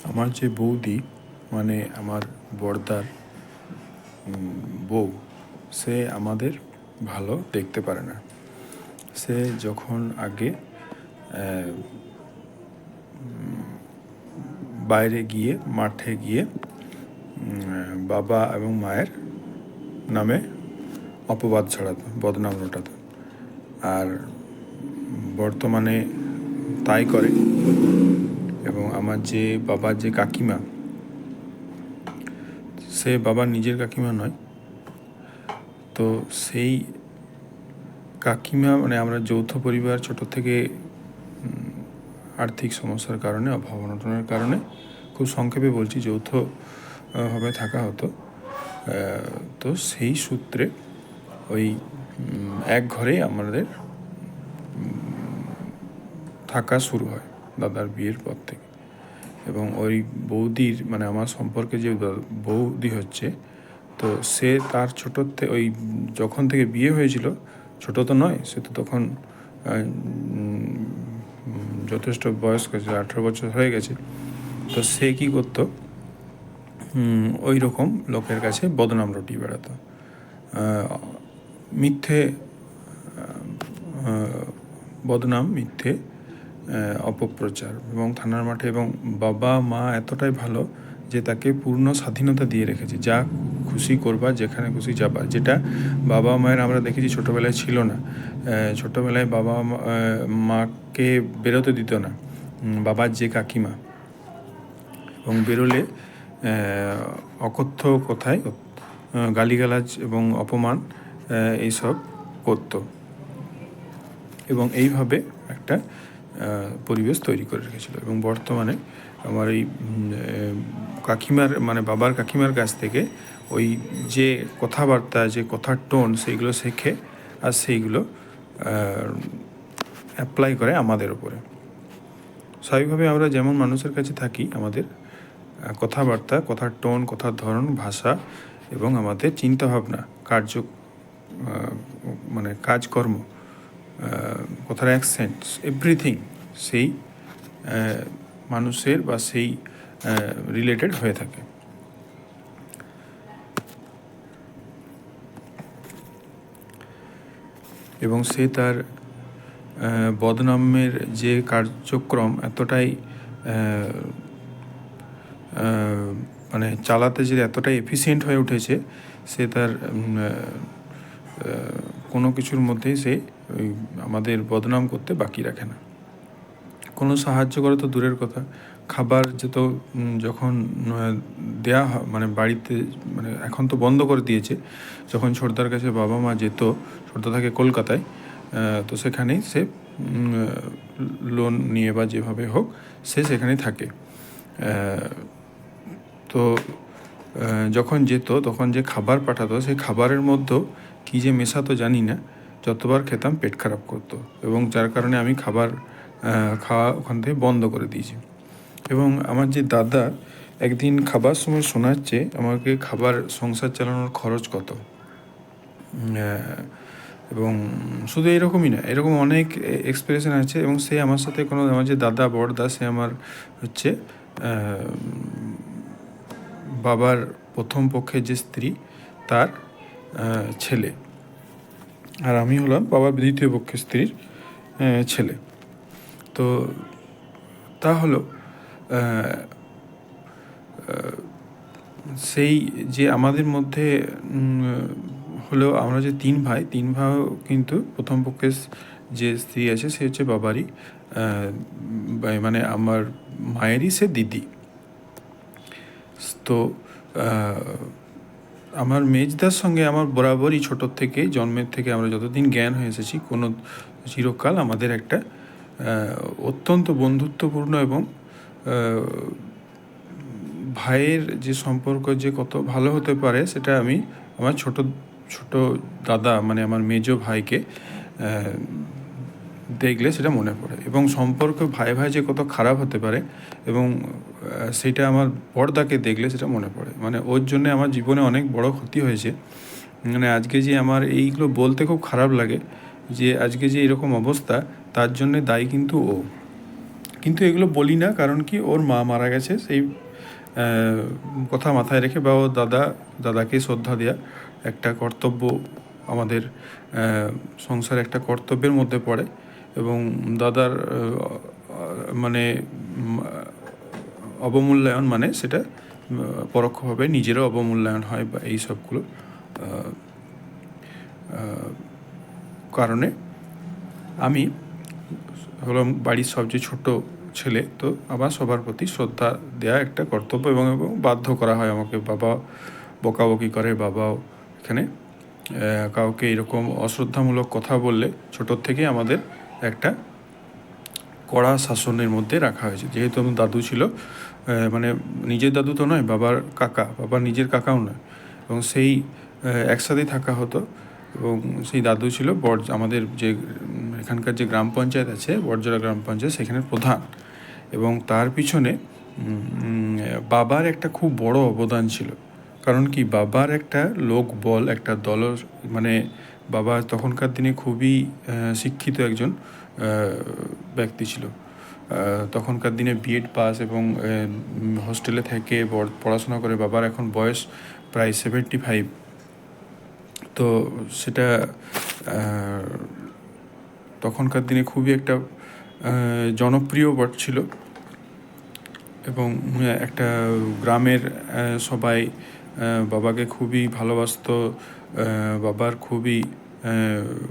আমার যে বৌদি মানে আমার বড়দার বউ, সে আমাদের ভালো দেখতে পারে না। সে যখন আগে বাইরে গিয়ে মাঠে গিয়ে বাবা এবং মায়ের নামে অপবাদ ছড়াতো, বদনাম রটাতো। আর বর্তমানে তাই করে। এবং আমার যে বাবার যে কাকিমা, সে বাবার নিজের কাকিমা নয়, তো সেই কাকিমা মানে আমরা যৌথ পরিবার, ছোট থেকে আর্থিক সমস্যার কারণে, অভাব অনটনের কারণে, খুব সংক্ষেপে বলছি, যৌথ ভাবে থাকা হতো। তো সেই সূত্রে ওই এক ঘরেই আমাদের থাকা শুরু হয় দাদার বিয়ের পর থেকে। এবং ওই বৌদির মানে আমার সম্পর্কে যে বৌদি হচ্ছে, তো সে তার ছোটোতে ওই যখন থেকে বিয়ে হয়েছিল, ছোটো তো নয়, সে তো তখন যথেষ্ট বয়স্ক ছিল, 18 বছর হয়ে গেছে। তো সে কী করতো, ওই রকম লোকের কাছে বদনাম রটিয়ে বেড়াতো, মিথ্যে বদনাম, মিথ্যে অপপ্রচার, এবং থানার মাঠে। এবং বাবা মা এতটাই ভালো যে তাকে পূর্ণ স্বাধীনতা দিয়ে রেখেছে, যা খুশি করবা, যেখানে খুশি যাবা, যেটা বাবা মায়ের আমরা দেখেছি ছোটোবেলায় ছিল না। ছোটোবেলায় বাবা মাকে বেরোতে দিত না বাবার যে কাকিমা, এবং বেরোলে অকথ্য কথায় গালিগালাজ এবং অপমান এইসব করতো। এবং এইভাবে একটা পরিবেশ তৈরি করে রেখেছিল। এবং বর্তমানে আমার এই কাকিমার মানে বাবার কাকিমার কাছ থেকে ওই যে কথাবার্তা, যে কথার টোন, সেইগুলো শেখে, আর সেইগুলো অ্যাপ্লাই করে আমাদের ওপরে। স্বাভাবিকভাবে আমরা যেমন মানুষের কাছে থাকি, আমাদের কথাবার্তা, কথার টোন, কথার ধরন, ভাষা এবং আমাদের চিন্তাভাবনা, মানে কাজকর্ম, কথার অ্যাকসেন্ট, এভরিথিং সেই মানুষের বা সেই রিলেটেড হয়ে থাকে। এবং সে তার বদনামের যে কার্যক্রম এতটাই মানে চালাতে যে এতটাই এফিসিয়েন্ট হয়ে উঠেছে, সে তার কোনো কিছুর মধ্যেই সে ওই আমাদের বদনাম করতে বাকি রাখে না। কোনো সাহায্য করে তো দূরের কথা, খাবার যেত যখন দেয়া হয় মানে বাড়িতে, মানে এখন তো বন্ধ করে দিয়েছে, যখন ছোটদার কাছে বাবা মা যেত, ছোটদা থাকে কলকাতায়, তো সেখানেই সে লোন নিয়ে বা যেভাবে হোক সে সেখানেই থাকে। তো যখন যেত তখন যে খাবার পাঠাতো, সেই খাবারের মধ্যেও কী যে মেশাতো জানি না, যতবার খেতাম পেট খারাপ করতো, এবং যার কারণে আমি খাবার খাওয়া ওখান থেকে বন্ধ করে দিয়েছি। এবং আমার যে দাদা একদিন খাবার সময় শোনাচ্ছে আমাকে খাবার সংসার চালানোর খরচ কত। এবং শুধু এরকমই না, এরকম অনেক এক্সপ্রেশন আছে। এবং সে আমার সাথে কোনো, আমার যে দাদা বড়দা, সে আমার হচ্ছে বাবার প্রথম পক্ষের যে স্ত্রী, তার ছেলে, আর আমি হলাম বাবার দ্বিতীয় পক্ষের স্ত্রীর ছেলে। তো তা হলো সেই যে আমাদের মধ্যে হলো, আমরা যে তিন ভাই কিন্তু প্রথম পক্ষের যে স্ত্রী আছে সে হচ্ছে বাবারই মানে আমার মায়েরই সে দিদি। তো আমার মেজদার সঙ্গে আমার বরাবরই ছোটোর থেকে, জন্মের থেকে আমরা যতদিন জ্ঞান হয়ে এসেছি, কোনো চিরকাল আমাদের একটা অত্যন্ত বন্ধুত্বপূর্ণ এবং ভাইয়ের যে সম্পর্ক যে কত ভালো হতে পারে, সেটা আমি আমার ছোট দাদা মানে আমার মেজো ভাইকে দেখলে সেটা মনে পড়ে। এবং সম্পর্ক ভাই যে কত খারাপ হতে পারে, এবং সেটা আমার বড়দাকে দেখলে সেটা মনে পড়ে। মানে ওর জন্যে আমার জীবনে অনেক বড় ক্ষতি হয়েছে। মানে আজকে যে আমার এইগুলো বলতে খুব খারাপ লাগে, যে আজকে যে এরকম অবস্থা, তার জন্যে দায়ী কিন্তু ও। কিন্তু এগুলো বলি না, কারণ কি ওর মা মারা গেছে সেই কথা মাথায় রেখে, বা ও দাদাকে শ্রদ্ধা দেওয়া একটা কর্তব্য আমাদের সংসারে একটা কর্তব্যের মধ্যে পড়ে। এবং দাদার মানে অবমূল্যায়ন মানে সেটা পরোক্ষভাবে নিজেরও অবমূল্যায়ন হয়, বা এই সবগুলো কারণে আমি হলাম বাড়ির সবচেয়ে ছোট ছেলে, তো আবার সবার প্রতি শ্রদ্ধা দেওয়া একটা কর্তব্য, এবং বাধ্য করা হয় আমাকে। বাবা বকাবকি করে, বাবাও এখানে কাউকে এরকম অশ্রদ্ধামূলক কথা বললে ছোটোর থেকে আমাদের একটা কড়া শাসনের মধ্যে রাখা হয়েছে। যেহেতু আমার দাদু ছিল, মানে নিজের দাদু তো নয়, বাবার কাকা, বাবার নিজের কাকাও নয়, এবং সেই একসাথেই থাকা হতো। এবং সেই দাদু ছিল আমাদের যে এখানকার যে গ্রাম পঞ্চায়েত আছে, বড়জোড়া গ্রাম পঞ্চায়েত, সেখানের প্রধান। এবং তার পিছনে বাবার একটা খুব বড় অবদান ছিল। কারণ কি, বাবার একটা লোকবল, একটা দল, মানে বাবা তখনকার দিনে খুবই শিক্ষিত একজন ব্যক্তি ছিল। তখনকার দিনে বিএড পাস এবং হস্টেলে থেকে পড়াশোনা করে বাবার এখন বয়স প্রায় 75। তো সেটা তখনকার দিনে খুবই একটা জনপ্রিয় ছিল। এবং একটা গ্রামের সবাই বাবাকে খুবই ভালোবাসতো।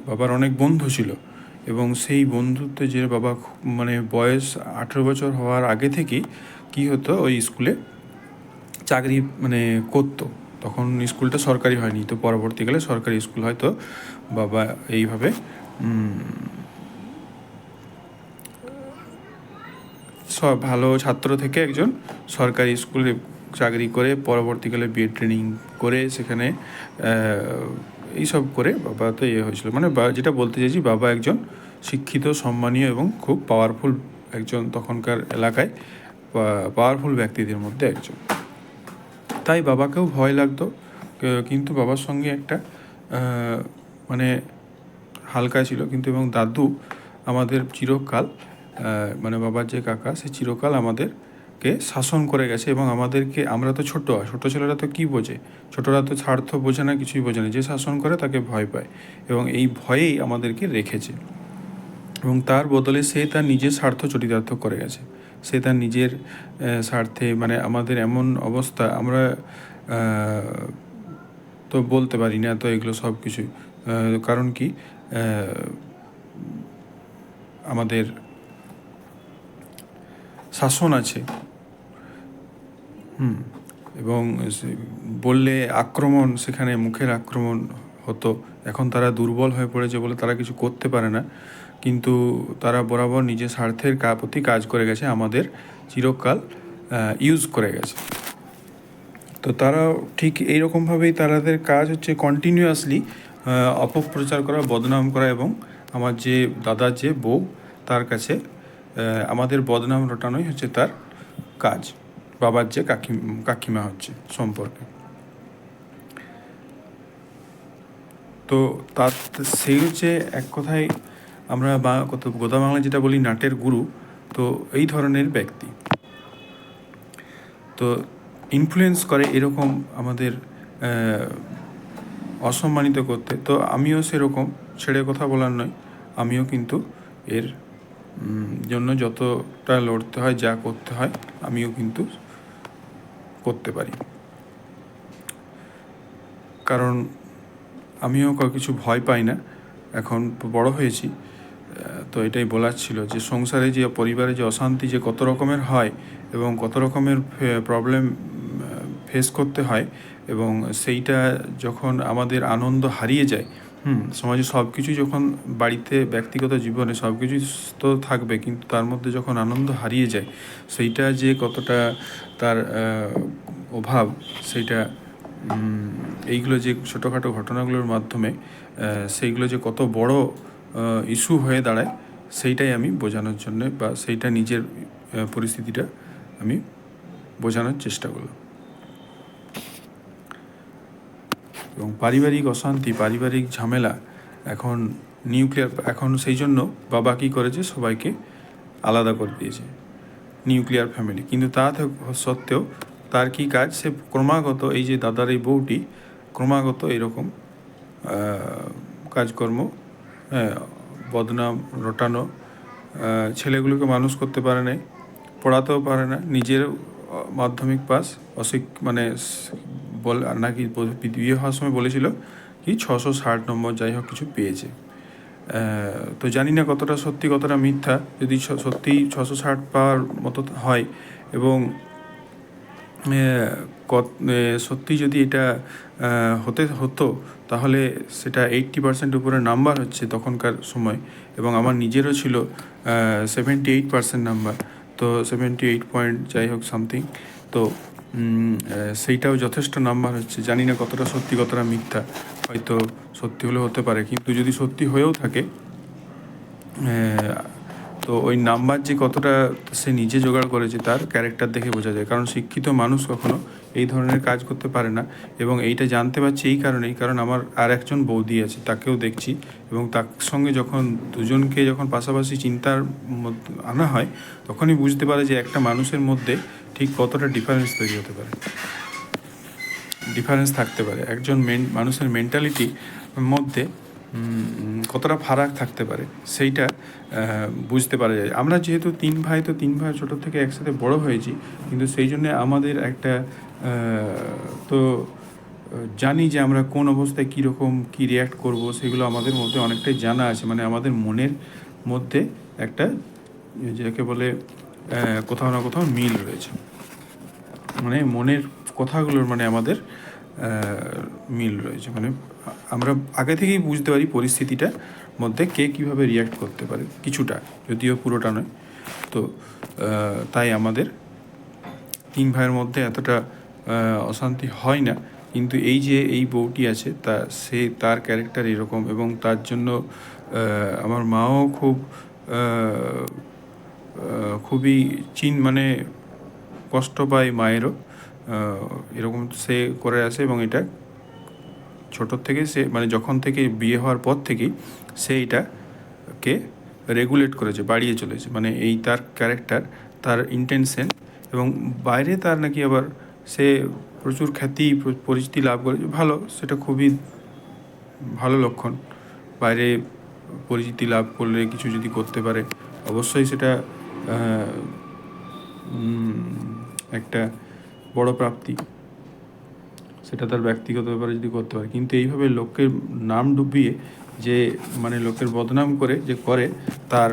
বাবার অনেক বন্ধু ছিল, এবং সেই বন্ধুত্বে যে বাবা মানে বয়স 18 বছর হওয়ার আগে থেকেই কী হতো, ওই স্কুলে চাকরি মানে করতো। তখন স্কুলটা সরকারি হয়নি, তো পরবর্তীকালে সরকারি স্কুল হয়তো বাবা এইভাবে সব ভালো ছাত্র থেকে একজন সরকারি স্কুলে চাকরি করে পরবর্তীকালে বিএড ট্রেনিং করে সেখানে এইসব করে বাবা তো হয়েছিল। মানে যেটা বলতে চাইছি, বাবা একজন শিক্ষিত, সম্মানীয় এবং খুব পাওয়ারফুল একজন, তখনকার এলাকায় পাওয়ারফুল ব্যক্তিদের মধ্যে একজন। তাই বাবাকেও ভয় লাগতো, কিন্তু বাবার সঙ্গে একটা মানে হালকা ছিল কিন্তু। এবং দাদু আমাদের চিরকাল, মানে বাবার যে কাকা, সে চিরকাল আমাদেরকে শাসন করে গেছে। এবং আমাদেরকে, আমরা তো ছোট ছেলেরা তো কী বোঝে, ছোটরা তো স্বার্থ বোঝে না, কিছুই বোঝে না। যে শাসন করে তাকে ভয় পায়, এবং এই ভয়েই আমাদেরকে রেখেছে। এবং তার বদলে সে তার নিজের স্বার্থ চরিতার্থ করে গেছে। সে তার নিজের স্বার্থে, মানে আমাদের এমন অবস্থা, আমরা তো বলতে পারি না তো এগুলো সব কিছুই। কারণ কি, আমাদের শাসন আছে, এবং বললে আক্রমণ, সেখানে মুখের আক্রমণ হতো। এখন তারা দুর্বল হয়ে পড়েছে বলে তারা কিছু করতে পারে না, কিন্তু তারা বরাবর নিজের স্বার্থের প্রতি কাজ করে গেছে, আমাদের চিরকাল ইউজ করে গেছে। তো তারা ঠিক এইরকমভাবেই তাদের কাজ হচ্ছে কন্টিনিউয়াসলি অপপ্রচার করা, বদনাম করা, এবং আমার যে দাদার যে বউ, তার কাছে আমাদের বদনাম রটানোই হচ্ছে তার কাজ, বাবার যে কাকিমা হচ্ছে সম্পর্কে। তো তার সেই হচ্ছে এক কথায় আমরা গোদা বাংলায় যেটা বলি নাটের গুরু, তো এই ধরনের ব্যক্তি তো ইনফ্লুয়েন্স করে এরকম আমাদের অসম্মানিত করতে। তো আমিও সেরকম ছেড়ে কথা বলার নয়, আমিও কিন্তু এর জন্য যতটা লড়তে হয়, যা করতে হয়, আমিও কিন্তু করতে পারি। কারণ আমিও কিছু ভয় পাই না, এখন বড় হয়েছি। তো এটাই বলার ছিল যে সংসারে যে, পরিবারে যে অশান্তি যে কত রকমের হয়, এবং কত রকমের প্রবলেম ফেস করতে হয়, এবং সেইটা যখন আমাদের আনন্দ হারিয়ে যায়, সমাজে সব কিছুই যখন, বাড়িতে, ব্যক্তিগত জীবনে সব কিছুই তো থাকবে, কিন্তু তার মধ্যে যখন আনন্দ হারিয়ে যায়, সেইটা যে কতটা তার অভাব, সেইটা এইগুলো যে ছোটোখাটো ঘটনাগুলোর মাধ্যমে সেইগুলো যে কত বড় ইস্যু হয়ে দাঁড়ায়, সেইটাই আমি বোঝানোর জন্যে, বা সেইটা নিজের পরিস্থিতিটা আমি বোঝানোর চেষ্টা করলাম। এবং পারিবারিক অশান্তি, পারিবারিক ঝামেলা এখন সেই জন্য বাবা কী করেছে, সবাইকে আলাদা করে দিয়েছে। নিউক্লিয়ার ফ্যামিলি, কিন্তু তা সত্ত্বেও তার কি কাজ, সে ক্রমাগত এই যে দাদার এই বউটি ক্রমাগত এরকম কাজকর্ম, হ্যাঁ, বদনাম রটানো, ছেলেগুলোকে মানুষ করতে পারে না, পড়াতেও পারে না, নিজের মাধ্যমিক পাস মানে নাকি বিয়ে হওয়ার সময় বলেছিল কি 660 নম্বর যাই হোক কিছু পেয়েছে। তো জানি না কতটা সত্যি কতটা মিথ্যা। যদি সত্যি 660 পাওয়ার মতো হয় এবং সত্যি যদি এটা হতো তাহলে সেটা 80% উপরে নাম্বার হচ্ছে তখনকার সময়, এবং আমার নিজেরও ছিল 78% নাম্বার, তো 78 পয়েন্ট যাই হোক সামথিং। তো সেইটাও যথেষ্ট নাম্বার হচ্ছে। জানি না কতটা সত্যি কতটা মিথ্যা, হয়তো সত্যি হলেও হতে পারে, কিন্তু যদি সত্যি হয়েও থাকে তো ওই নাম্বার যে কতটা সে নিজে জোগাড় করেছে তার ক্যারেক্টার দেখে বোঝা যায়। কারণ শিক্ষিত মানুষ কখনো এই ধরনের কাজ করতে পারে না, এবং এইটা জানতে পারছি এই কারণেই, কারণ আমার আর একজন বৌদি আছে, তাকেও দেখছি, এবং তার সঙ্গে যখন দুজনকে যখন পাশাপাশি চিন্তার আনা হয় তখনই বুঝতে পারে যে একটা মানুষের মধ্যে ঠিক কতটা ডিফারেন্স তৈরি হতে পারে, ডিফারেন্স থাকতে পারে, একজন মানুষের মেন্টালিটির মধ্যে কতটা ফারাক থাকতে পারে সেইটা বুঝতে পারা যায়। আমরা যেহেতু তিন ভাই ছোটো থেকে একসাথে বড় হয়েছি, কিন্তু সেই জন্যে আমাদের একটা তো জানি যে আমরা কোন অবস্থায় কীরকম কী রিয়্যাক্ট করব, সেগুলো আমাদের মধ্যে অনেকটাই জানা আছে। মানে আমাদের মনের মধ্যে একটা যাকে বলে কোথাও না কোথাও মিল রয়েছে, মানে মনের কথাগুলোর মানে আমাদের মিল রয়েছে। মানে আমরা আগে থেকেই বুঝতে পারি পরিস্থিতিটার মধ্যে কে কীভাবে রিয়্যাক্ট করতে পারে, কিছুটা, যদিও পুরোটা নয়। তো তাই আমাদের তিন ভাইয়ের মধ্যে এতটা অশান্তি হয় না। কিন্তু এই যে এই বউটি আছে তার ক্যারেক্টার এরকম, এবং তার জন্য আমার মাও খুবই মানে কষ্ট পায় মায়েরও, এরকম সে করে আসে। এবং এটা ছোটোর থেকে সে মানে যখন থেকে বিয়ে হওয়ার পর থেকেই সে এটাকে রেগুলেট করেছে, বাড়িয়ে চলেছে। মানে এই তার ক্যারেক্টার, তার ইন্টেনশন, এবং বাইরে তার নাকি আবার সে প্রচুর খ্যাতি পরিচিতি লাভ করেছে, ভালো, সেটা খুবই ভালো লক্ষণ। বাইরে পরিচিতি লাভ করলে কিছু যদি করতে পারে অবশ্যই সেটা একটা বড় প্রাপ্তি, সেটা তার ব্যক্তিগত ব্যাপারে যদি করতে পারে। কিন্তু এইভাবে লোকের নাম ডুবিয়ে যে মানে লোকের বদনাম করে যে করে, তার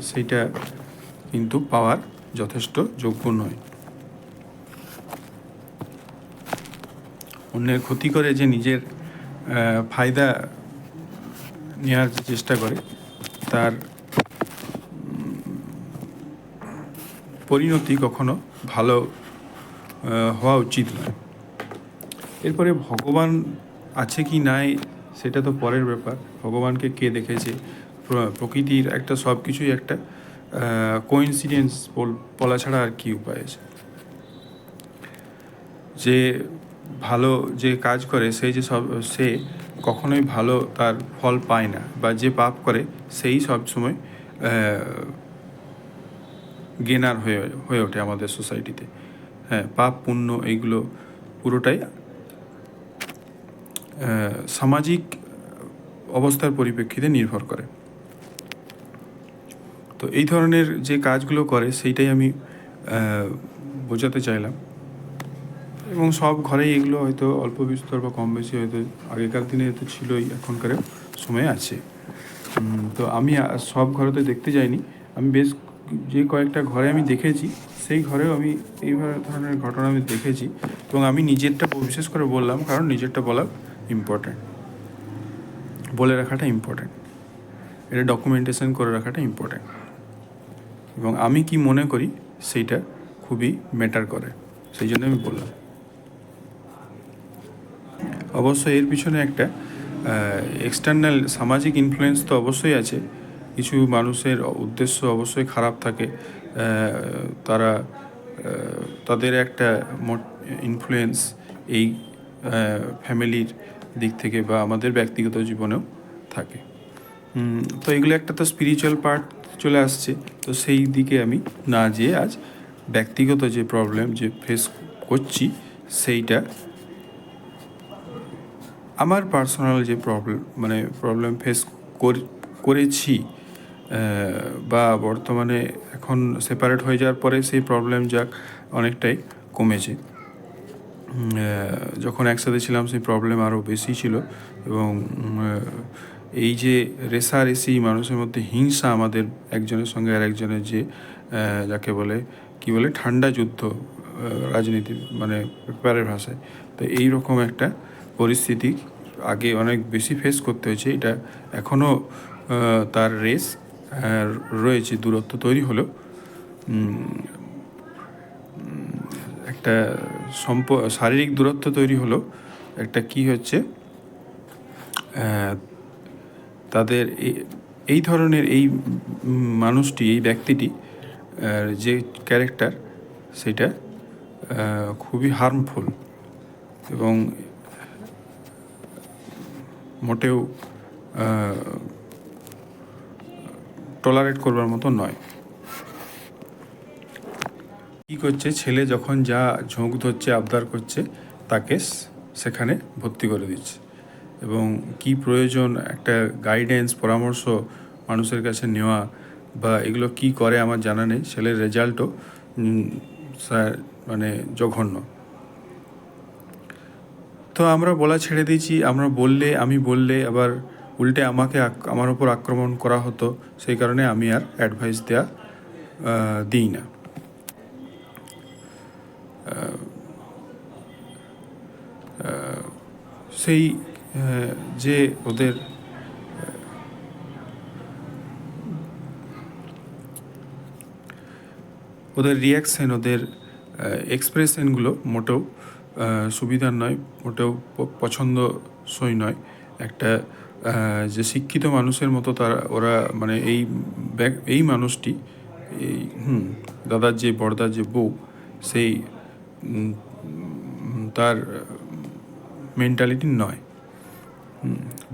সেইটা কিন্তু পাওয়ার যথেষ্ট যোগ্য নয়। অন্যের ক্ষতি করে যে নিজের ফায়দা নেওয়ার চেষ্টা করে, তার পরিণতি কখনো ভালো হওয়া উচিত নয়। এরপরে ভগবান আছে কি নাই সেটা তো পরের ব্যাপার। ভগবানকে কে দেখেছে, প্রকৃতির একটা সব কিছুই একটা কোইন্সিডেন্স বলা ছাড়া আর কি উপায় আছে। যে ভালো যে কাজ করে সে কখনোই ভালো তার ফল পায় না, বা যে পাপ করে সেই সব সময় গেনার হয়ে ওঠে আমাদের সোসাইটিতে। হ্যাঁ, পাপ পুণ্য এইগুলো পুরোটাই সামাজিক অবস্থার পরিপ্রেক্ষিতে নির্ভর করে। তো এই ধরনের যে কাজগুলো করে সেইটাই আমি বোঝাতে চাইলাম। এবং সব ঘরেই এগুলো হয়তো অল্প বিস্তর বা কম বেশি হয়তো আগেকার দিনে তো ছিলই, এখনকার সময় আছে। তো আমি সব ঘরে তো দেখতে যাইনি, আমি বেশ যে কয়েকটা ঘরে আমি দেখেছি সেই ঘরেও আমি এই ধরনের ঘটনা আমি দেখেছি। এবং আমি নিজেরটা বিশেষ করে বললাম, কারণ নিজেরটা বলা ইম্পর্ট্যান্ট, বলে রাখাটা ইম্পর্ট্যান্ট, এটা ডকুমেন্টেশন করে রাখাটা ইম্পর্ট্যান্ট, এবং আমি কি মনে করি সেইটা খুবই ম্যাটার করে, সেই জন্য আমি বললাম। অবশ্যই এর পিছনে একটা এক্সটার্নাল সামাজিক ইনফ্লুয়েন্স তো অবশ্যই আছে। কিছু মানুষের উদ্দেশ্য অবশ্যই খারাপ থাকে, তারা তাদের একটা ইনফ্লুয়েন্স এই ফ্যামিলির দিক থেকে বা আমাদের ব্যক্তিগত জীবনেও থাকে। তো এগুলো একটা তো স্পিরিচুয়াল পার্ট চলে আসছে, তো সেই দিকে আমি না যেয়ে আজ ব্যক্তিগত যে প্রবলেম যে ফেস করছি সেইটা, আমার পার্সোনাল যে প্রবলেম ফেস করেছি, বা বর্তমানে এখন সেপারেট হয়ে যাওয়ার পরে সেই প্রবলেম যাক অনেকটাই কমেছে। যখন একসাথে ছিলাম সেই প্রবলেম আরও বেশি ছিল, এবং এই যে রেষারেষি মানুষের মধ্যে হিংসা, আমাদের একজনের সঙ্গে আর একজনের যে যাকে বলে কি বলে ঠান্ডা যুদ্ধ, রাজনীতির মানে পেপারের ভাষায়, তো এই রকম একটা পরিস্থিতি আগে অনেক বেশি ফেস করতে হয়েছে। এটা এখনও তার রেস রয়েছে, দূরত্ব তৈরি হলেও একটা শারীরিক দূরত্ব তৈরি হলো, একটা কি হচ্ছে তাদের এই ধরনের এই মানুষটি, এই ব্যক্তিটি যে ক্যারেক্টার, সেটা খুবই হার্মফুল এবং মোটেও টলারেট করবার মতো নয়। কী করছে, ছেলে যখন যা ঝোঁক ধরছে, আবদার করছে, তাকে সেখানে ভর্তি করে দিচ্ছে, এবং কি প্রয়োজন একটা গাইডেন্স পরামর্শ মানুষের কাছে নেওয়া বা এগুলো কি করে আমার জানা নেই। ছেলের রেজাল্টও মানে জঘন্য। তো আমরা বলা ছেড়ে দিয়েছি, আমি বললে আবার উল্টে আমার ওপর আক্রমণ করা হতো, সেই কারণে আমি আর অ্যাডভাইস দিই না। সেই যে ওদের রিয়াকশান, ওদের এক্সপ্রেশনগুলো মোটেও সুবিধার নয়, মোটেও পছন্দসই নয়। একটা যে শিক্ষিত মানুষের মতো ওরা মানে এই মানুষটি, এই দাদার যে বড়দার যে বউ, সেই তার মেন্টালিটি নয়।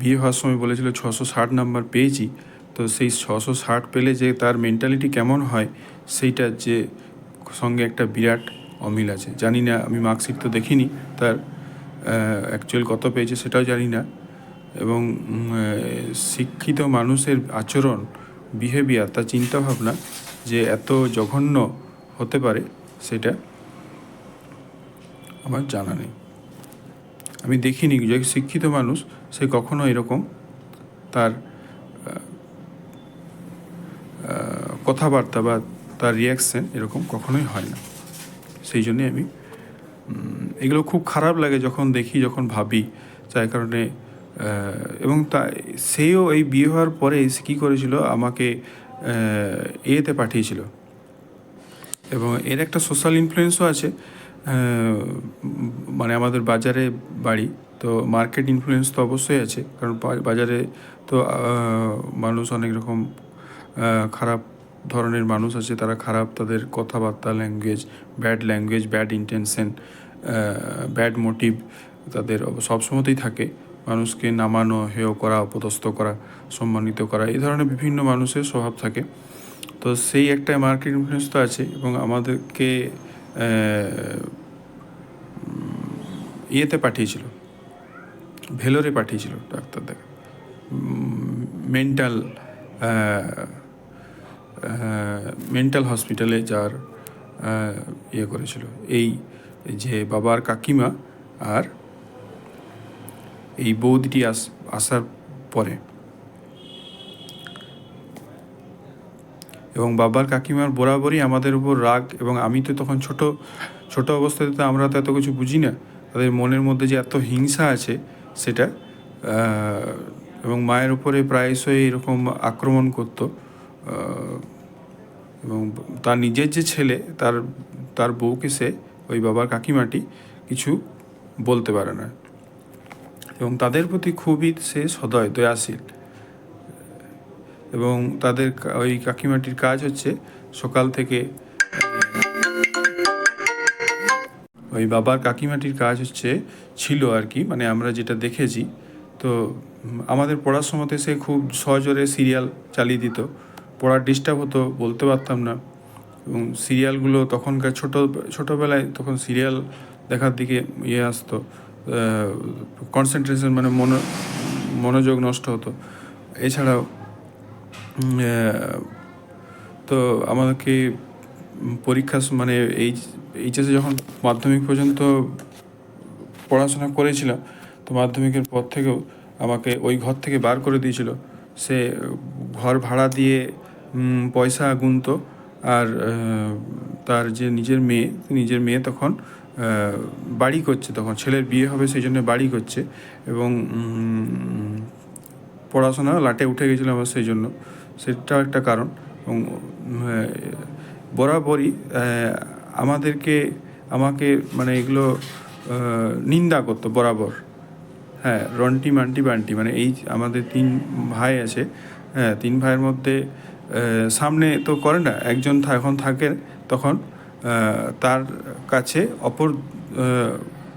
বিয়ে হওয়ার সময় বলেছিল 660 নাম্বার পেয়েছি, তো সেই 660 পেলে যে তার মেন্টালিটি কেমন হয়, সেইটার যে সঙ্গে একটা বিরাট অমিল আছে। জানি না, আমি মার্কশিট তো দেখিনি, তার অ্যাকচুয়াল কত পেয়েছে সেটাও জানি না। এবং শিক্ষিত মানুষের আচরণ, বিহেভিয়ার, তার চিন্তাভাবনা যে এত জঘন্য হতে পারে, সেটা আমার জানা নেই। আমি দেখিনি যে শিক্ষিত মানুষ সে কখনো এরকম তার কথাবার্তা বা তার রিয়াকশান এরকম কখনোই হয় না। সেই জন্যে আমি এগুলো খুব খারাপ লাগে যখন দেখি, যখন ভাবি, যার কারণে এবং সেও এই বিয়ে হওয়ার পরে কী করেছিল, আমাকে এতে পাঠিয়েছিল, এবং এর একটা সোশ্যাল ইনফ্লুয়েন্সও আছে। মানে আমাদের বাজারে বাড়ি, তো মার্কেট ইনফ্লুয়েন্স তো অবশ্যই আছে, কারণ বাজারে তো মানুষ অনেক রকম খারাপ ধরনের মানুষ আছে, তারা খারাপ, তাদের কথাবার্তা, language, bad intention, bad motive তাদের সবসময়তেই থাকে। মানুষকে নামানো, হেয় করা, অপদস্থ করা, সম্মানিত করা, এই ধরনের বিভিন্ন মানুষের স্বভাব থাকে। তো সেই একটা মার্কেট ইনফ্লুয়েন্স তো আছে, এবং আমাদেরকে ইয়েতে পাঠিয়েছিল, ভেলোরে পাঠিয়েছিল ডাক্তার দেখা, মেন্টাল হসপিটালে যার ইয়ে করেছিল, এই যে বাবার কাকিমা আর এই বৌদিটি আসার পরে। এবং বাবার কাকিমার বরাবরই আমাদের উপর রাগ, এবং আমি তো তখন ছোট অবস্থাতে তো আমরা তো এত কিছু বুঝি না, তাদের মনের মধ্যে যে এত হিংসা আছে সেটা, এবং মায়ের উপরে প্রায়শই এরকম আক্রমণ করত। এবং তার নিজের যে ছেলে, তার বউকে সে, ওই বাবার কাকিমাটি, কিছু বলতে পারে না, এবং তাদের প্রতি খুবই সে সদয়, দয়াশীল। এবং তাদের ওই কাকিমাটির কাজ হচ্ছে সকাল থেকে, ওই বাবার কাকিমাটির কাজ ছিল আর কি, মানে আমরা যেটা দেখেছি, তো আমাদের পড়ার সময়তে সে খুব সজোরে সিরিয়াল চালিয়ে দিত। পড়ার ডিস্টার্ব হতো, বলতে পারতাম না। এবং সিরিয়ালগুলো তখনকার ছোটোবেলায় তখন সিরিয়াল দেখার দিকে আসতো, কনসেন্ট্রেশন মানে মনোযোগ নষ্ট হতো। এছাড়াও তো আমাকে পরীক্ষা মানে এইচএসে যখন মাধ্যমিক পর্যন্ত পড়াশোনা করেছিলাম, তো মাধ্যমিকের পর থেকেও আমাকে ওই ঘর থেকে বার করে দিয়েছিল। সে ঘর ভাড়া দিয়ে পয়সা গুনতো। আর তার যে নিজের মেয়ে তখন বাড়ি করছে, তখন ছেলের বিয়ে হবে সেই জন্য বাড়ি করছে, এবং পড়াশোনা লাটে উঠে গেছিলো আমার, সেই জন্য সেটাও একটা কারণ। এবং বরাবরই আমাকে মানে এগুলো নিন্দা করতো বরাবর। হ্যাঁ, রন্টি মান্টি বান্টি, মানে এই আমাদের 3 ভাই আছে। হ্যাঁ, 3 ভাইয়ের মধ্যে সামনে তো করে না, একজন এখন থাকে, তখন তার কাছে অপর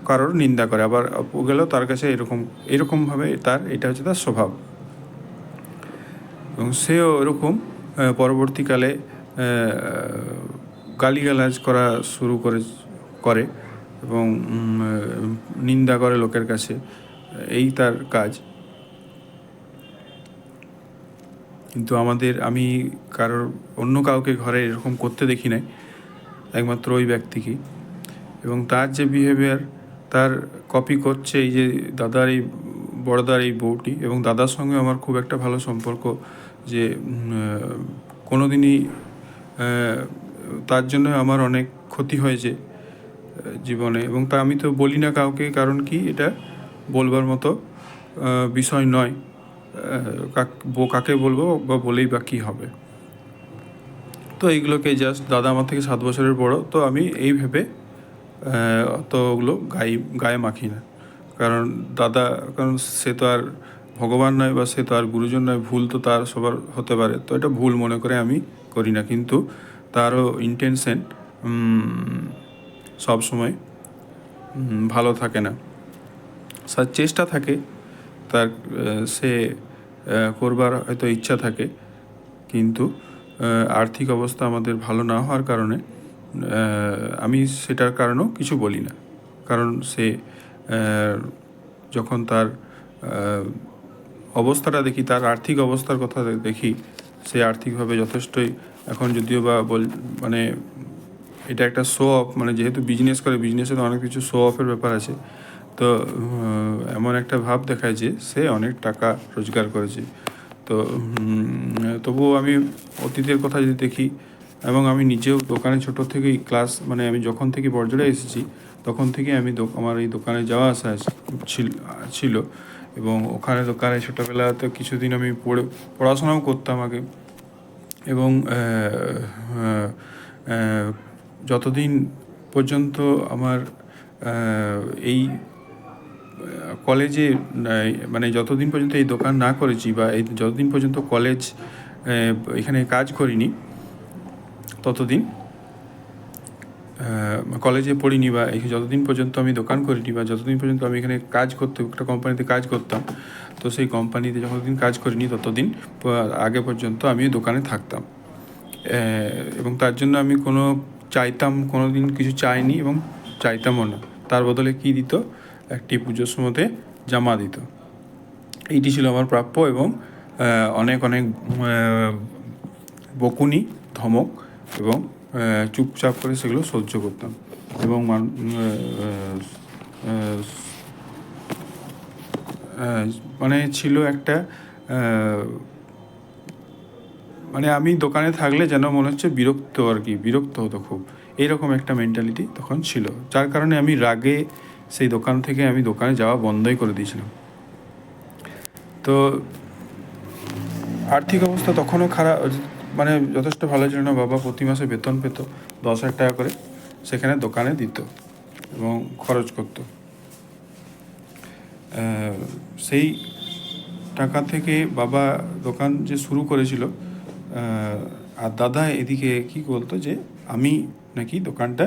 কারোর নিন্দা করে, আবার গেলেও তার কাছে এরকমভাবে এটা হচ্ছে তার স্বভাব। এবং সেও এরকম পরবর্তীকালে গালিগালাজ করা শুরু করে এবং নিন্দা করে লোকের কাছে, এই তার কাজ। কিন্তু আমি অন্য কাউকে ঘরে এরকম করতে দেখি নাই, একমাত্র ওই ব্যক্তিকেই। এবং তার যে বিহেভিয়ার, তার কপি করছে এই যে বড়দার এই বউটি। এবং দাদার সঙ্গে আমার খুব একটা ভালো সম্পর্ক, যে কোনো দিনই তার জন্য আমার অনেক ক্ষতি হয়েছে জীবনে। এবং তা আমি তো বলি না কাউকে, কারণ কি এটা বলবার মতো বিষয় নয়। কাকে বলবো বা বলেই বা কী হবে। তো এইগুলোকে জাস্ট, দাদা আমার থেকে 7 বছরের বড়, তো আমি এই ভেবে তো ওগুলো গায়ে মাখি না। কারণ সে তো আর ভগবান নয়, বা সে তো আর গুরুজন নয়। ভুল তো তার সবার হতে পারে, তো এটা ভুল মনে করে আমি করি না। কিন্তু তারও ইন্টেনশন সবসময় ভালো থাকে না। চেষ্টা থাকে তার, সে করবার হয়তো ইচ্ছা থাকে, কিন্তু আর্থিক অবস্থা আমাদের ভালো না হওয়ার কারণে আমি সেটার কারণেও কিছু বলি না। কারণ সে যখন তার অবস্থাটা দেখি, তার আর্থিক অবস্থার কথা দেখি, সে আর্থিকভাবে যথেষ্টই এখন, যদিও বা মানে এটা একটা শো অফ, মানে যেহেতু বিজনেস করে, বিজনেসে তো অনেক কিছু শো অফের ব্যাপার আছে। তো এমন একটা ভাব দেখায় যে সে অনেক টাকা রোজগার করেছে। তো তবুও আমি অতীতের কথা যদি দেখি, এবং আমি নিজেও দোকানে ছোটো থেকেই মানে আমি যখন থেকে বড়জোড়ায় এসেছি, তখন থেকে আমি আমার এই দোকানে যাওয়া আসা ছিল। এবং ওখানে দোকানে ছোটোবেলাতে কিছুদিন আমি পড়াশোনাও করতাম আগে। এবং যতদিন পর্যন্ত আমার এই কলেজে, মানে যতদিন পর্যন্ত এই দোকান না করেছি, বা যতদিন পর্যন্ত কলেজ এখানে কাজ করিনি, ততদিন কলেজে পড়িনি, বা যতদিন পর্যন্ত আমি দোকান করিনি, বা যতদিন পর্যন্ত আমি এখানে একটা কোম্পানিতে কাজ করতাম, তো সেই কোম্পানিতে যতদিন কাজ করিনি ততদিন আগে পর্যন্ত আমি দোকানে থাকতাম। এবং তার জন্য আমি কোনো দিন কিছু চাইনি, এবং চাইতামও না। তার বদলে কী দিত? একটি পুজোর সময়তে জামা দিত। এইটি ছিল আমার প্রাপ্য। এবং অনেক বকুনি, ধমক, এবং চুপচাপ করে সেগুলো সহ্য করতাম। এবং মানে ছিল একটা, মানে আমি দোকানে থাকলে যেন মনে হচ্ছে বিরক্ত হতো খুব, এইরকম একটা মেন্টালিটি তখন ছিল। যার কারণে আমি রাগে সেই দোকান থেকে আমি দোকানে যাওয়া বন্ধই করে দিয়েছিলাম। তো আর্থিক অবস্থা তখনও খারাপ, মানে যথেষ্ট ভালো ছিল না। বাবা প্রতি মাসে বেতন পেত 10,000 টাকা করে, সেখানে দোকানে দিত এবং খরচ করত। সেই টাকা থেকে বাবা দোকান যে শুরু করেছিল, আর দাদা এদিকে কি বলতো যে আমি নাকি দোকানটা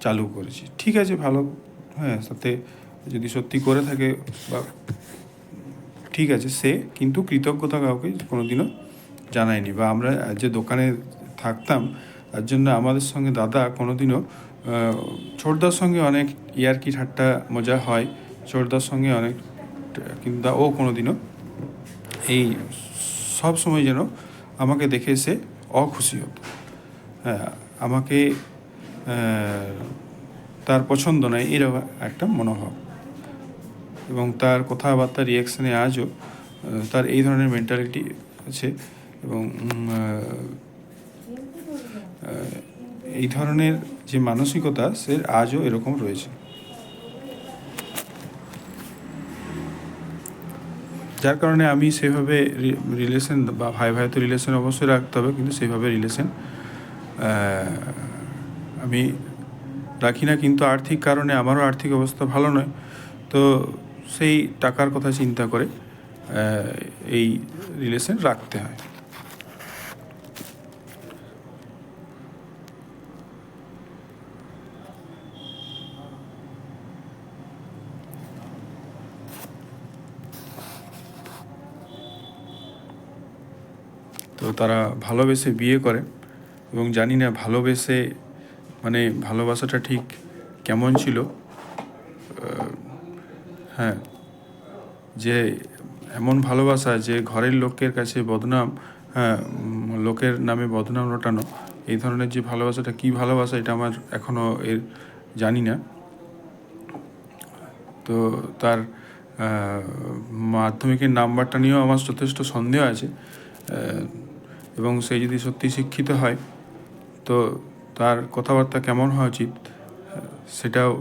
চালু করেছি। ঠিক আছে, ভালো। হ্যাঁ, সাথে যদি সত্যি করে থাকে বা ঠিক আছে, সে কিন্তু কৃতজ্ঞতা কাউকে কোনোদিনও জানায়নি। বা আমরা যে দোকানে থাকতাম তার জন্য আমাদের সঙ্গে দাদা কোনোদিনও ছোটদার সঙ্গে অনেক ইয়ার্কি ঠাট্টা মজা হয়, ছোটদার সঙ্গে অনেক, কিন্তু ও কোনোদিনও এই সব সময় যেন আমাকে দেখে সে অখুশি হতো। হ্যাঁ, আমাকে তার পছন্দ নয় এরকম একটা মনোভাব, এবং তার কথাবার্তা রিয়াকশানে আজও তার এই ধরনের মেন্টালিটি আছে। এবং এই ধরনের যে মানসিকতা সে আজও এরকম রয়েছে, যার কারণে আমি সেভাবে রিলেশন বা ভাই ভাই তো রিলেশন অবশ্যই রাখতে হবে, কিন্তু সেভাবে রিলেশন আমি রাখি না। কিন্তু আর্থিক কারণে আমারও আর্থিক অবস্থা ভালো নয়, তো সেই টাকার কথা চিন্তা করে এই রিলেশন রাখতে হয়। তো তারা ভালোবেসে বিয়ে করে, এবং জানি না ভালোবেসে মানে ভালোবাসাটা ঠিক কেমন ছিল। হ্যাঁ, যে এমন ভালোবাসা যে ঘরের লোকের কাছে বদনাম, হ্যাঁ, লোকের নামে বদনাম রটানো, এই ধরনের যে ভালোবাসাটা কী ভালোবাসা এটা আমার এখনও এর জানি না। তো তার মাধ্যমিকের নাম্বারটা নিয়েও আমার যথেষ্ট সন্দেহ আছে, এবং সে যদি সত্যি শিক্ষিত হয় তো তার কথাবার্তা কেমন হওয়া উচিত সেটাও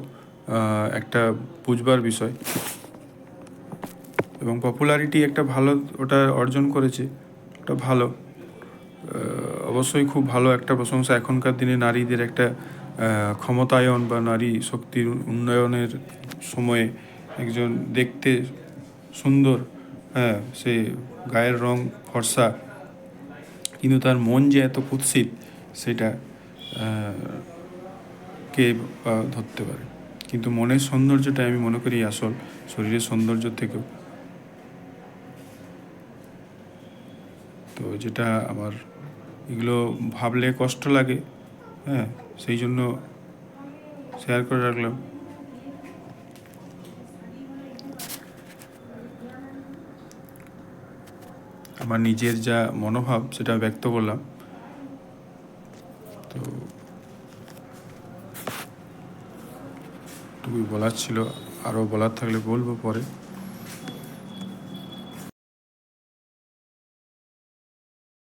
একটা বুঝবার বিষয়। এবং পপুলারিটি একটা ভালো ওটা অর্জন করেছে, ওটা ভালো, অবশ্যই খুব ভালো একটা প্রশংসা। এখনকার দিনে নারীদের একটা ক্ষমতায়ন বা নারী শক্তির উন্নয়নের সময়ে একজন দেখতে সুন্দর, হ্যাঁ, সে গায়ের রং ফর্সা কিন্তু তার মন যে এত কুৎসিত সেটা কে ধরতে পারে। কিন্তু মনের সৌন্দর্যটা আমি মনে করি আসল শরীরের সৌন্দর্য থেকেও। তো যেটা আমার এগুলো ভাবলে কষ্ট লাগে, হ্যাঁ, সেই জন্য শেয়ার করে রাখলাম। আমার নিজের যা মনোভাব সেটা ব্যক্ত করলাম। তো টুকুই বলার ছিল, আরও বলার থাকলে বলবো পরে।